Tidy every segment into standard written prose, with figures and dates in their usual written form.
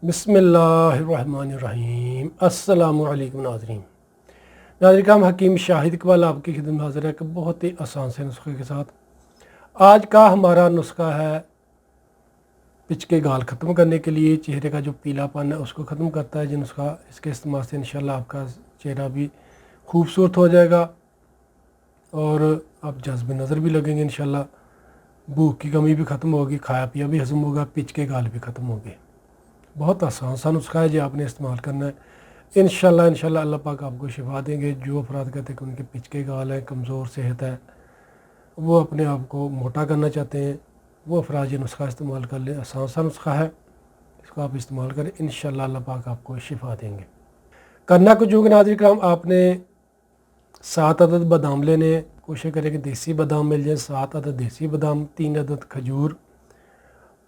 بسم اللہ الرحمن الرحیم۔ السلام علیکم ناظرین۔ کرام حکیم شاہد اقبال آپ کی خدمت میں حاضر ہے کہ بہت ہی آسان سے نسخے کے ساتھ آج کا ہمارا نسخہ ہے پچ کے گال ختم کرنے کے لیے۔ چہرے کا جو پیلا پن ہے اس کو ختم کرتا ہے یہ نسخہ۔ اس کے استعمال سے انشاءاللہ آپ کا چہرہ بھی خوبصورت ہو جائے گا اور آپ جذب نظر بھی لگیں گے انشاءاللہ۔ بھوک کی کمی بھی ختم ہوگی، کھایا پیا بھی ہضم ہوگا، پچ کے گال بھی ختم ہو گئے۔ بہت آسان سا نسخہ ہے جو آپ نے استعمال کرنا ہے انشاءاللہ اللہ پاک آپ کو شفا دیں گے۔ جو افراد کہتے ہیں کہ ان کے پچ کے گال ہیں، کمزور صحت ہے، وہ اپنے آپ کو موٹا کرنا چاہتے ہیں، وہ افراد یہ نسخہ استعمال کر لیں۔ آسان سا نسخہ ہے، اس کو آپ استعمال کریں انشاءاللہ اللہ پاک آپ کو شفا دیں گے۔ کرنا کچھ کہ ناظرین کرام آپ نے 7 عدد بادام لینے ہیں۔ کوشش کریں کہ دیسی بادام مل جائیں، 7 عدد دیسی بادام، 3 عدد کھجور،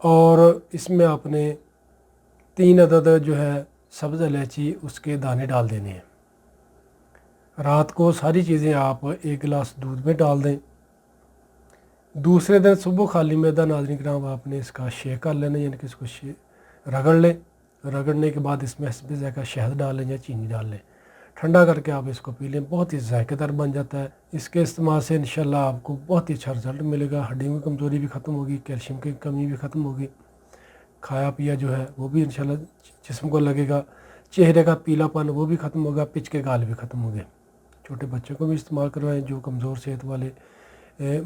اور اس میں آپ نے 3 عدد جو ہے سبز الائچی اس کے دانے ڈال دینے ہیں۔ رات کو ساری چیزیں آپ 1 گلاس دودھ میں ڈال دیں۔ دوسرے دن صبح خالی معدہ ناظرین کرام آپ نے اس کا شیک کر لینا، یعنی کہ اس کو رگڑ لیں۔ رگڑنے کے بعد اس میں حسب ذائقہ شہد ڈال لیں یا چینی ڈال لیں، ٹھنڈا کر کے آپ اس کو پی لیں۔ بہت ہی ذائقہ دار بن جاتا ہے۔ اس کے استعمال سے انشاءاللہ آپ کو بہت ہی اچھا رزلٹ ملے گا۔ ہڈیوں کی کمزوری بھی ختم ہوگی، کیلشیم کی کمی بھی ختم ہوگی، کھایا پیا جو ہے وہ بھی انشاءاللہ جسم کو لگے گا، چہرے کا پیلا پن وہ بھی ختم ہوگا، پچ کے گال بھی ختم ہو گئے۔ چھوٹے بچوں کو بھی استعمال کروائیں، جو کمزور صحت والے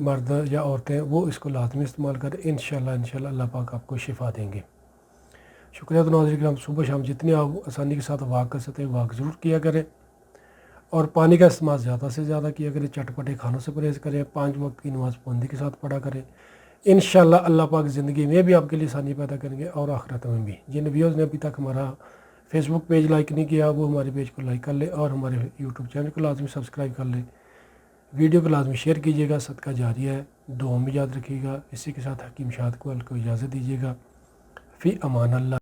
مرد یا عورتیں وہ اس کو لازمی استعمال کریں انشاءاللہ اللہ پاک آپ کو شفا دیں گے۔ شکریہ۔ تو ناظرین کرام صبح شام جتنی آپ آسانی کے ساتھ واک کر سکتے ہیں واک ضرور کیا کریں، اور پانی کا استعمال زیادہ سے زیادہ کیا کریں۔ چٹپٹے کھانوں سے پرہیز کریں، 5 وقت کی نماز پابندی کے ساتھ پڑھا کریں۔ انشاءاللہ اللہ پاک زندگی میں بھی آپ کے لیے آسانی پیدا کریں گے اور آخرت میں بھی۔ جن ویوز نے ابھی تک ہمارا فیس بک پیج لائک نہیں کیا وہ ہمارے پیج کو لائک کر لیں اور ہمارے یوٹیوب چینل کو لازمی سبسکرائب کر لیں۔ ویڈیو کو لازمی شیئر کیجیے گا، صدقہ جاریہ ہے، دعاؤں میں یاد رکھیے گا۔ اسی کے ساتھ حکیم شاہد کو اجازت دیجیے گا۔ فی امان اللہ۔